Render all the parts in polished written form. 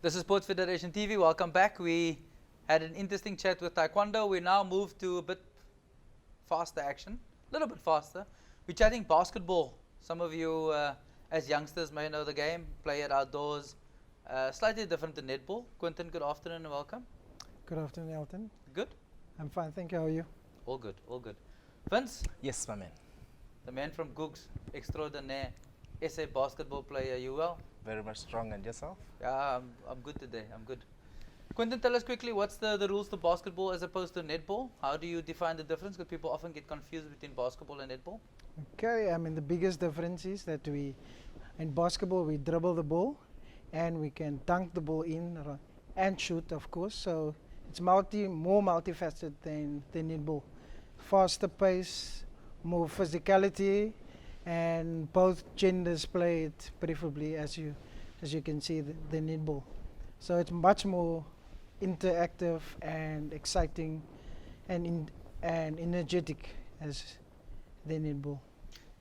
This is Sports Federation TV. Welcome back. We had an interesting chat with Taekwondo. We now move to a bit faster action, a little bit faster. We're chatting basketball. Some of you, as youngsters, may know the game, play it outdoors. Slightly different to netball. Quentin, good afternoon and welcome. Good afternoon, Elton. Good? I'm fine, thank you. How are you? All good, all good. Vince? Yes, my man. The man from Googs, extraordinaire, SA basketball player. You well? Very much strong. And yourself? Yeah, I'm good today. I'm good. Quentin, tell us quickly, what's the rules to basketball as opposed to netball? How do you define the difference? Because people often get confused between basketball and netball. Okay, I mean the biggest difference is that in basketball we dribble the ball and we can dunk the ball in and shoot, of course. So it's more multifaceted than netball. Faster pace, more physicality, and both genders play it preferably, as you can see, the netball. So it's much more interactive and exciting and energetic as the netball.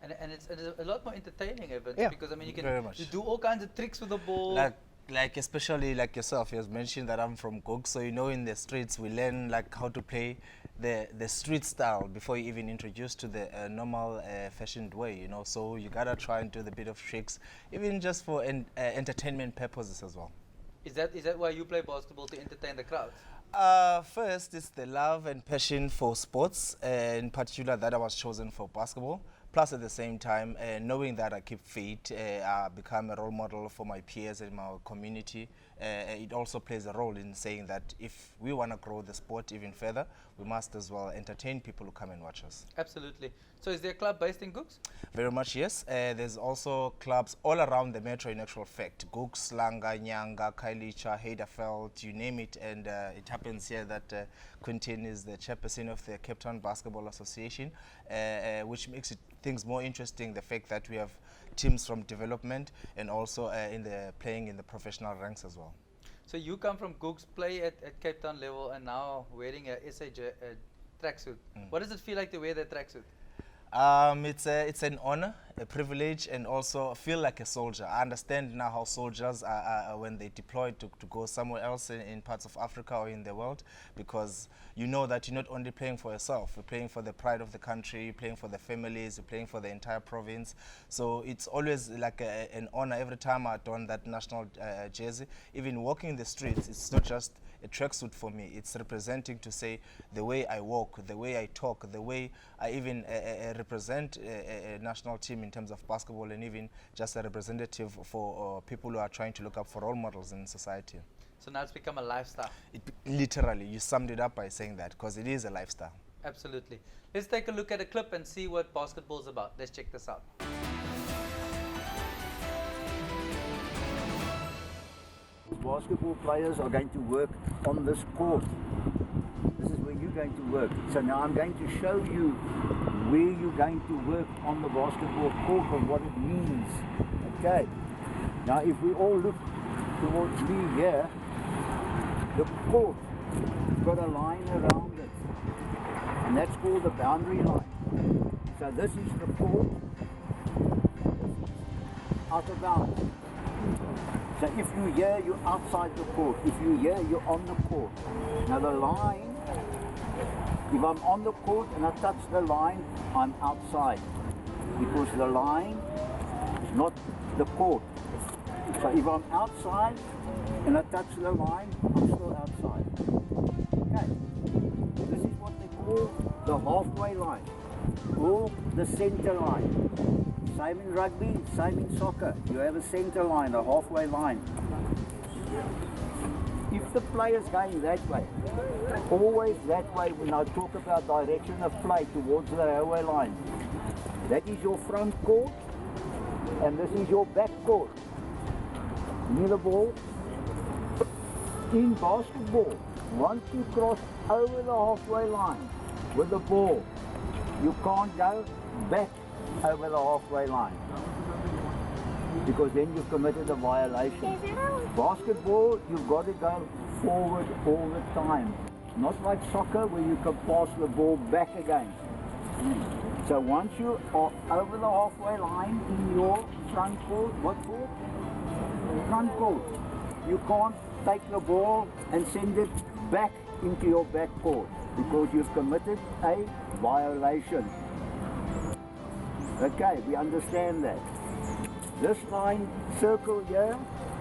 And it's a lot more entertaining, Evans, yeah, because I mean you do all kinds of tricks with the ball. Like especially like yourself, you have mentioned that I'm from Googs, so you know in the streets we learn like how to play the street style before you even introduce to the normal fashioned way, you know. So you gotta try and do the bit of tricks, even just for entertainment purposes as well. Is that why you play basketball, to entertain the crowds? First, it's the love and passion for sports, in particular that I was chosen for basketball. Plus, at the same time, knowing that I keep fit, I become a role model for my peers in my community. It also plays a role in saying that if we want to grow the sport even further, we must as well entertain people who come and watch us. Absolutely. So is there a club based in Googs? Very much, yes. There's also clubs all around the metro in actual fact. Googs, Langa, Nyanga, Kailicha, Heiderveld, you name it. And it happens here that Quentin is the chairperson of the Cape Town Basketball Association, which makes things more interesting, the fact that we have teams from development and also playing in the professional ranks as well. So you come from Googs, play at Cape Town level, and now wearing a SA tracksuit. What does it feel like to wear that tracksuit? It's an honor, a privilege, and also feel like a soldier. I understand now how soldiers are when they deploy to go somewhere else in parts of Africa or in the world, because you know that you're not only playing for yourself, you're playing for the pride of the country, you're playing for the families, you're playing for the entire province. So it's always like an honor every time I don that national jersey. Even walking in the streets, it's not just a tracksuit for me. It's representing to say the way I walk, the way I talk, the way I even represent a national team in terms of basketball, and even just a representative for people who are trying to look up for role models in society. So now it's become a lifestyle. Literally, you summed it up by saying that, because it is a lifestyle. Absolutely. Let's take a look at a clip and see what basketball is about. Let's check this out. Basketball players are going to work on this court. This is where you're going to work. So now I'm going to show you where you're going to work on the basketball court and what it means. Okay. Now if we all look towards me here, the court has got a line around it. And that's called the boundary line. So this is the court. Out of bounds. So if you're here, you're outside the court. If you're here, you're on the court. Now the line, if I'm on the court and I touch the line, I'm outside. Because the line is not the court. So if I'm outside and I touch the line, I'm still outside. Okay. This is what they call the halfway line or the center line. Same in rugby, same in soccer. You have a center line, a halfway line. If the player's going that way, always that way when I talk about direction of play towards the halfway line, that is your front court and this is your back court. Near the ball. In basketball, once you cross over the halfway line with the ball, you can't go back over the halfway line, because then you've committed a violation. Basketball, you've got to go forward all the time. Not like soccer where you can pass the ball back again. So once you are over the halfway line in your front court, what court? Front court. You can't take the ball and send it back into your back court because you've committed a violation. Okay, we understand that. This line circle here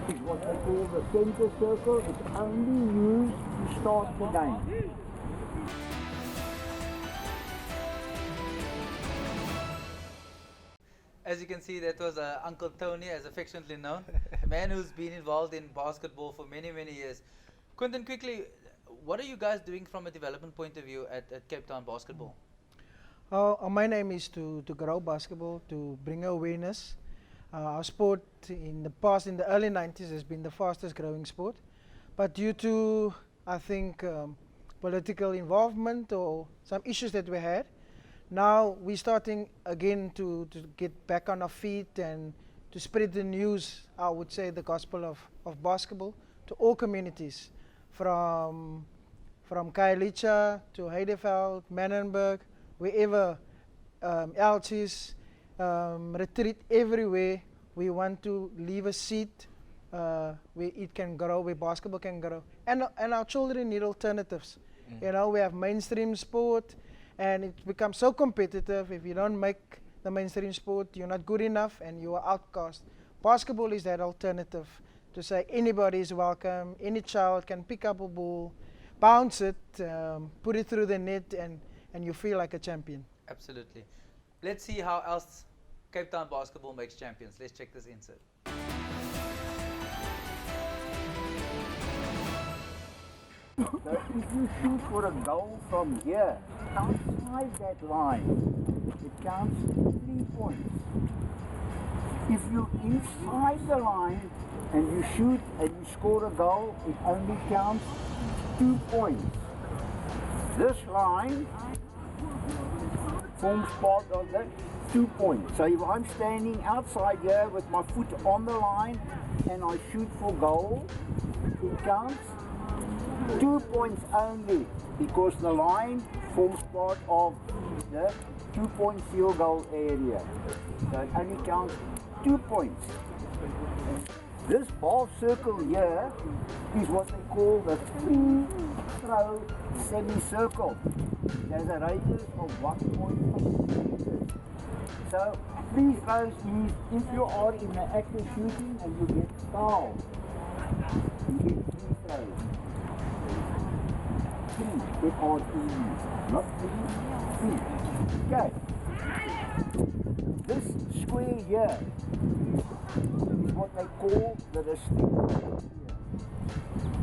is what they call the center circle. It's only used to start the game. As you can see, that was Uncle Tony, as affectionately known, a man who's been involved in basketball for many, many years. Quentin, quickly, what are you guys doing from a development point of view at Cape Town Basketball? My aim is to grow basketball, to bring awareness. Our sport in the past, in the early 90s, has been the fastest growing sport. But due to, I think, political involvement or some issues that we had, now we're starting again to get back on our feet and to spread the news, I would say, the gospel of basketball to all communities, from Khayelitsha to Heideveld, Manenberg, wherever else is, retreat, everywhere. We want to leave a seed where it can grow, where basketball can grow. And our children need alternatives. You know, we have mainstream sport, and it becomes so competitive. If you don't make the mainstream sport, you're not good enough and you are outcast. Basketball is that alternative to say anybody is welcome, any child can pick up a ball, bounce it, put it through the net, and you feel like a champion. Absolutely. Let's see how else Cape Town Basketball makes champions. Let's check this insert. So if you shoot for a goal from here, outside that line, it counts 3 points. If you're inside the line and you shoot and you score a goal, it only counts 2 points. This line forms part of the 2 points. So if I'm standing outside here with my foot on the line and I shoot for goal, it counts 2 points only, because the line forms part of the 2-point field goal area. So it only counts 2 points. This half circle here is what they call the free throw semicircle. There's a radius of 1.5 meters. So free throws is if you are in the act of shooting and you get fouled, you get free throws. F-R-E, not free. Okay. This square here is what they call the restricted area.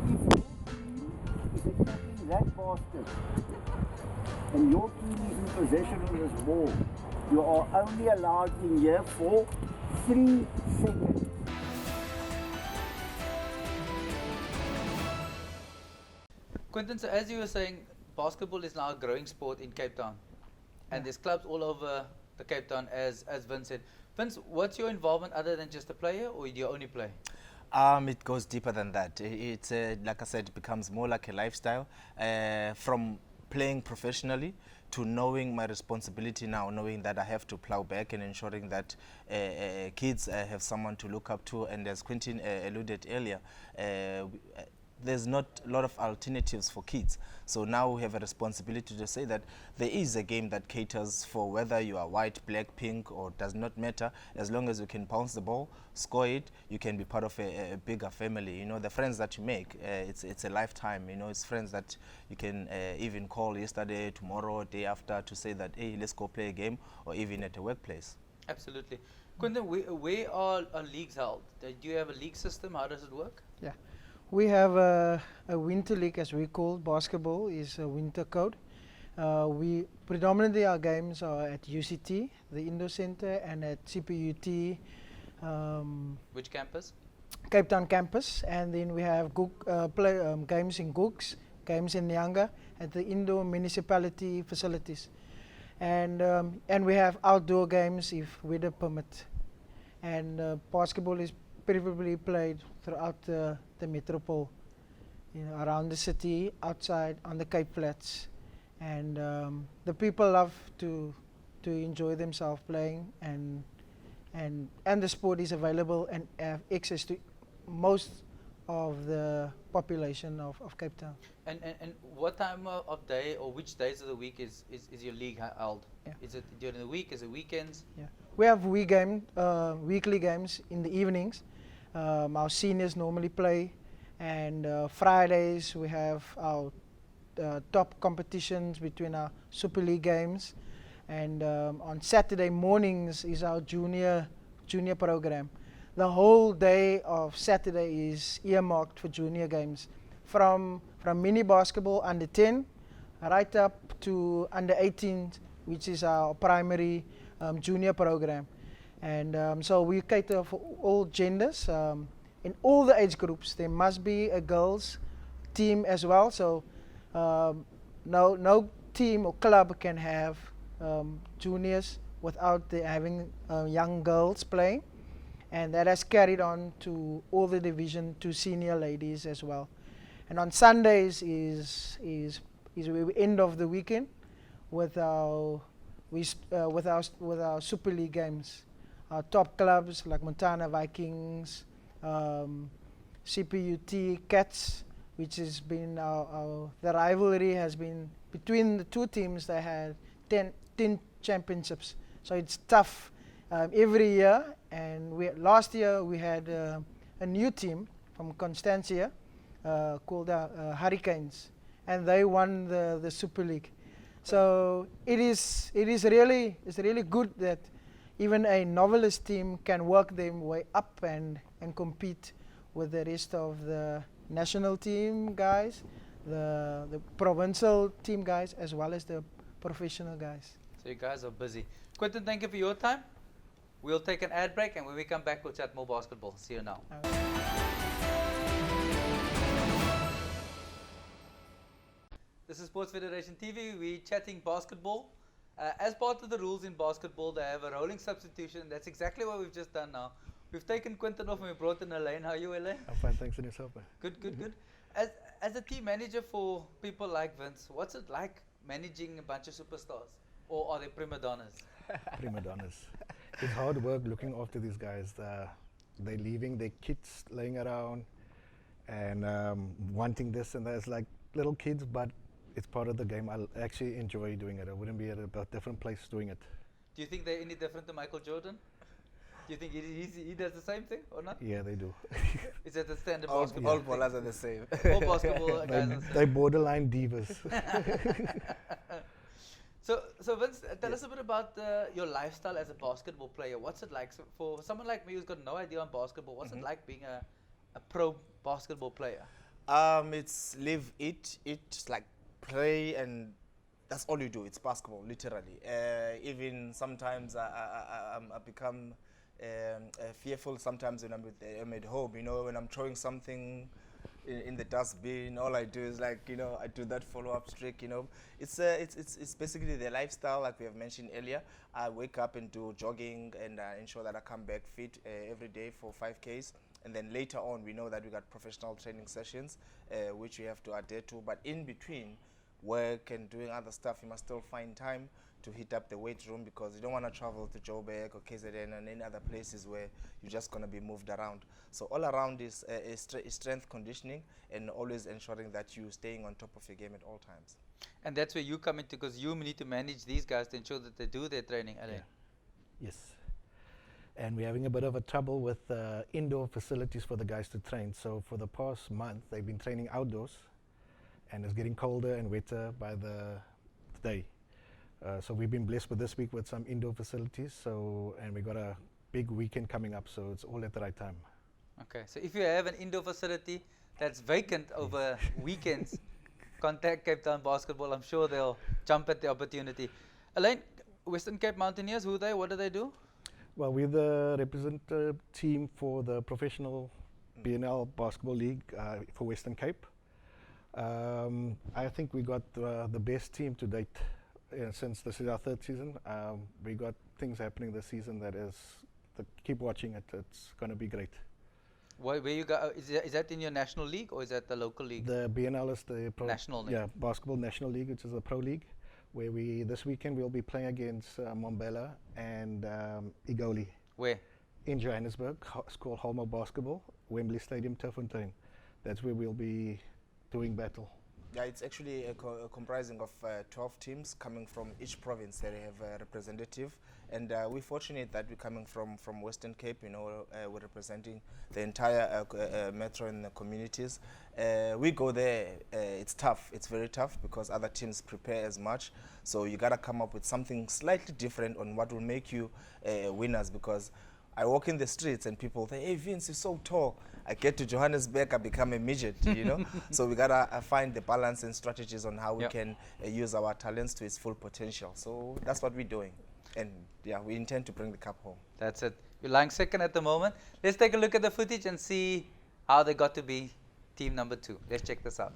If your team is attacking that basket and your team is in possession of this ball, you are only allowed in here for 3 seconds. Quentin, so as you were saying, basketball is now a growing sport in Cape Town. And there's clubs all over the Cape Town, as Vince said. Vince, what's your involvement other than just a player, or do you only play? It goes deeper than that. It's like I said, it becomes more like a lifestyle. From playing professionally to knowing my responsibility now, knowing that I have to plow back and ensuring that kids have someone to look up to. And as Quentin alluded earlier, there's not a lot of alternatives for kids. So now we have a responsibility to say that there is a game that caters for whether you are white, black, pink, or does not matter. As long as you can bounce the ball, score it, you can be part of a bigger family. You know, the friends that you make, it's a lifetime. You know, it's friends that you can even call yesterday, tomorrow, day after, to say that, hey, let's go play a game, or even at a workplace. Absolutely. Quentin, where are leagues held? Do you have a league system? How does it work? Yeah. We have a winter league, as we call basketball, is a winter code. We predominantly, our games are at UCT, the Indo Centre, and at CPUT. Which campus? Cape Town campus, and then we have games in Gooks, games in Nyanga, at the Indo municipality facilities, and we have outdoor games if weather permit. And basketball is preferably played throughout the metropole, you know, around the city, outside, on the Cape Flats, and the people love to enjoy themselves playing, and the sport is available and have access to most of the population of Cape Town. And what time of day or which days of the week is your league held? Yeah. Is it during the week? Is it weekends? Yeah, we have weekly games in the evenings. Our seniors normally play, and Fridays we have our top competitions between our Super League games, and on Saturday mornings is our junior program. The whole day of Saturday is earmarked for junior games, from mini basketball under 10 right up to under 18, which is our primary junior program. And so we cater for all genders. In all the age groups, there must be a girls team as well. So no team or club can have juniors without having young girls playing. And that has carried on to all the Division 2 senior ladies as well. And on Sundays is we end of the weekend with our Super League games. Our top clubs like Montana Vikings, CPUT Cats, which has been the rivalry has been between the two teams. They had 10 championships, so it's tough every year. And last year we had a new team from Constancia called Hurricanes, and they won the Super League. So it's really good that even a novelist team can work their way up and compete with the rest of the national team guys, the provincial team guys, as well as the professional guys. So you guys are busy. Quentin, thank you for your time. We'll take an ad break, and when we come back, we'll chat more basketball. See you now. This is Sports Federation TV. We're chatting basketball. As part of the rules in basketball, they have a rolling substitution. That's exactly what we've just done now. We've taken Quentin off and we brought in Alain. How are you, Alain? I'm fine, thanks, and yourself, man. Good. As a team manager for people like Vince, what's it like managing a bunch of superstars? Or are they prima donnas? Prima donnas. It's hard work looking after these guys. They're leaving their kids laying around and wanting this and that. It's like little kids, but it's part of the game. I actually enjoy doing it. I wouldn't be at a different place doing it. Do you think they're any different to Michael Jordan? Do you think he does the same thing or not? Yeah, they do. Is that the standard All basketball? all ballers are the same. All basketball guys are the same. They're borderline divas. So Vince, tell us a bit about your lifestyle as a basketball player. What's it like for someone like me who's got no idea on basketball? What's it like being a pro basketball player? It's live, eat, like play, and that's all you do. It's basketball, literally. Even sometimes I become fearful sometimes when I'm at home. You know, when I'm throwing something in the dustbin, all I do is like, you know, I do that follow-up streak. You know, it's basically the lifestyle, like we have mentioned earlier. I wake up and do jogging and ensure that I come back fit every day for 5Ks. And then later on, we know that we got professional training sessions, which we have to adhere to. But in between work and doing other stuff, you must still find time to hit up the weight room, because you don't want to travel to Joburg or KZN and any other places where you're just going to be moved around. So all around is strength conditioning and always ensuring that you're staying on top of your game at all times. And that's where you come into, because you need to manage these guys to ensure that they do their training. Alain. Yeah. Yes. And we're having a bit of a trouble with indoor facilities for the guys to train. So for the past month, they've been training outdoors, and it's getting colder and wetter by the day. So we've been blessed with this week with some indoor facilities. And we got a big weekend coming up, so it's all at the right time. Okay, so if you have an indoor facility that's vacant over weekends, contact Cape Town Basketball. I'm sure they'll jump at the opportunity. Alain, Western Cape Mountaineers, who are they? What do they do? Well, we're the representative team for the professional BNL Basketball League for Western Cape. I think we got the best team to date since this is our third season. We got things happening this season that is, keep watching it, it's going to be great. Where you go? Is that in your national league or is that the local league? The BNL is the national league. Yeah, Basketball National League, which is a pro league, where this weekend we'll be playing against Mombela and Igoli. Where? In Johannesburg. It's called Holmo Basketball, Wembley Stadium, Turffontein. that's where we'll be doing battle. Yeah, it's actually comprising of 12 teams coming from each province. They have a representative, and we're fortunate that we're coming from Western Cape. You know, we're representing the entire metro and the communities. We go there. It's tough. It's very tough because other teams prepare as much. So you gotta come up with something slightly different on what will make you winners. Because I walk in the streets and people say, "Hey, Vince, you're so tall." I get to Johannesburg, I become a midget, you know. So we gotta find the balance and strategies on how we can use our talents to its full potential. So that's what we're doing, and yeah, we intend to bring the cup home. That's it. You're lying second at the moment. Let's take a look at the footage and see how they got to be team number 2. Let's check this out.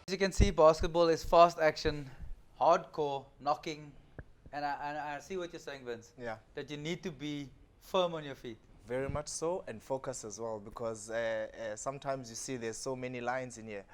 As you can see, basketball is fast action, hardcore, knocking, and I see what you're saying, Vince. Yeah. That you need to be firm on your feet. Very much so, and focus as well, because sometimes you see there's so many lines in here.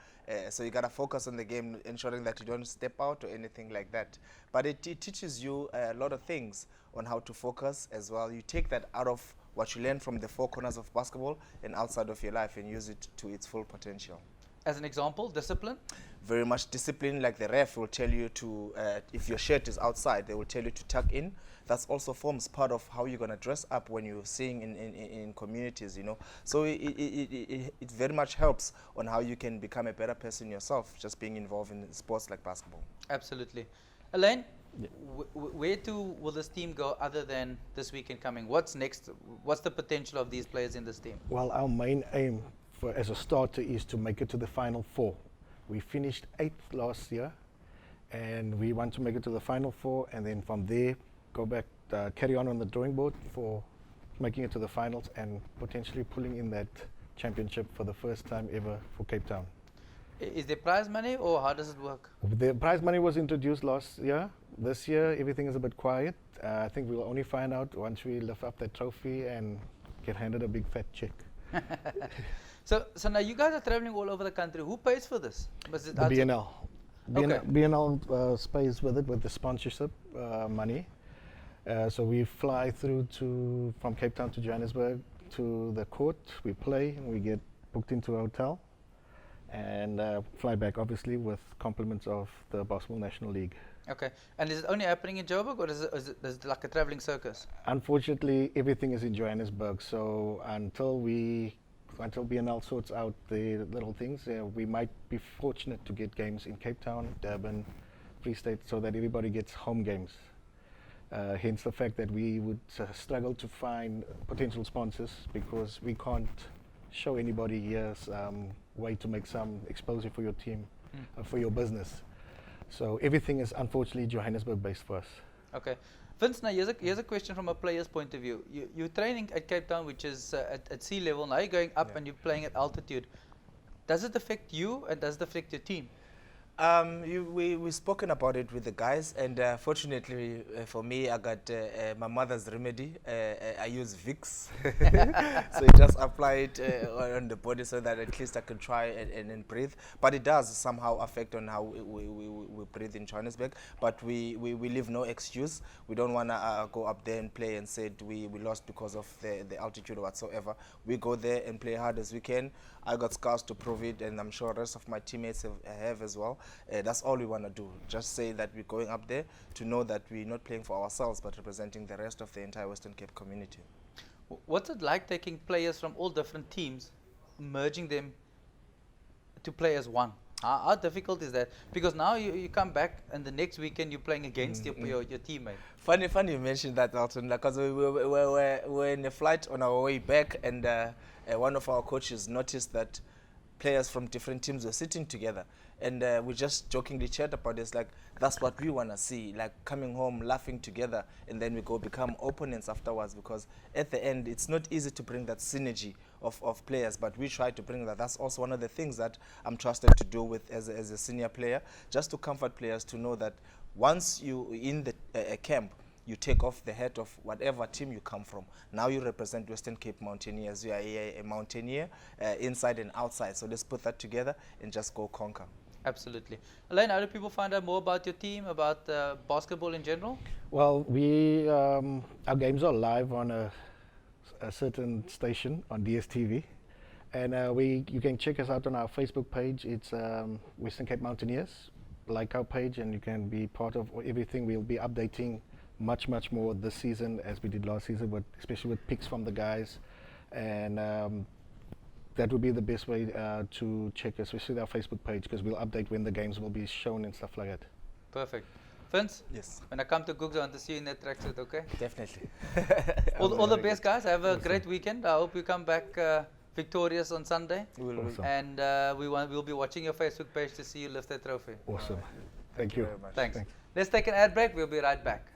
So you got to focus on the game, ensuring that you don't step out or anything like that. But it teaches you a lot of things on how to focus as well. You take that out of what you learn from the four corners of basketball and outside of your life and use it to its full potential. As an example, discipline? Very much discipline, like the ref will tell you to, if your shirt is outside, they will tell you to tuck in. That also forms part of how you're going to dress up when you're seeing in communities, you know. So it very much helps on how you can become a better person yourself, just being involved in sports like basketball. Absolutely. Alain, where to will this team go other than this weekend coming? What's next? What's the potential of these players in this team? Well, our main aim as a starter is to make it to the Final Four. We finished 8th last year, and we want to make it to the Final Four, and then from there go back, carry on the drawing board for making it to the finals and potentially pulling in that championship for the first time ever for Cape Town. Is there prize money, or how does it work? The prize money was introduced last year. this year everything is a bit quiet. I think we'll only find out once we lift up that trophy and get handed a big fat check. So now you guys are traveling all over the country. Who pays for this? Was it The outside- BNL. Okay. BNL pays with it with the sponsorship money. So we fly through from Cape Town to Johannesburg to the court. We play and we get booked into a hotel and fly back, obviously, with compliments of the Basketball National League. Okay. And is it only happening in Joburg, or is it like a traveling circus? Unfortunately, everything is in Johannesburg. So until BNL sorts out the little things, we might be fortunate to get games in Cape Town, Durban, Free State, so that everybody gets home games. Hence the fact that we would struggle to find potential sponsors because we can't show anybody here's way to make some exposure for your team, for your business. So everything is unfortunately Johannesburg based for us. Okay. Vince, now here's a question from a player's point of view. You're training at Cape Town, which is at sea level. Now you're going up and you're playing at altitude. Does it affect you and does it affect your team? We've spoken about it with the guys, and fortunately for me, I got my mother's remedy. I use Vicks, so you just apply it on the body so that at least I can try and breathe. But it does somehow affect on how we breathe in Johannesburg. But we leave no excuse. We don't want to go up there and play and say we lost because of the altitude or whatsoever. We go there and play hard as we can. I got scars to prove it, and I'm sure the rest of my teammates have as well. That's all we want to do. Just say that we're going up there to know that we're not playing for ourselves, but representing the rest of the entire Western Cape community. What's it like taking players from all different teams, merging them to play as one? How difficult is that? Because now you come back and the next weekend you're playing against your teammate. Funny you mentioned that, Alton, because we were in a flight on our way back, and one of our coaches noticed that players from different teams were sitting together, and we just jokingly chat about this, like that's what we want to see, like coming home, laughing together, and then we go become opponents afterwards, because at the end it's not easy to bring that synergy of players, but we try to bring that. That's also one of the things that I'm trusted to do with as a senior player, just to comfort players to know that once you in the camp, you take off the hat of whatever team you come from. Now you represent Western Cape Mountaineers. You are a mountaineer inside and outside. So let's put that together and just go conquer. Absolutely. Alain, how do people find out more about your team, about basketball in general? Well, our games are live on a certain station on DSTV. And you can check us out on our Facebook page. It's Western Cape Mountaineers. Like our page and you can be part of everything. We'll be updating much more this season as we did last season, but especially with picks from the guys, and that would be the best way to check us, especially our Facebook page, because we'll update when the games will be shown and stuff like that. Perfect. Vince? Yes. When I come to Googs, I want to see you in that tracksuit, okay? Definitely. all the best, guys. Have a great weekend. I hope you come back victorious on Sunday. Awesome. And we'll be watching your Facebook page to see you lift that trophy. Awesome. Thank you. Very much. Thanks. Let's take an ad break. We'll be right back.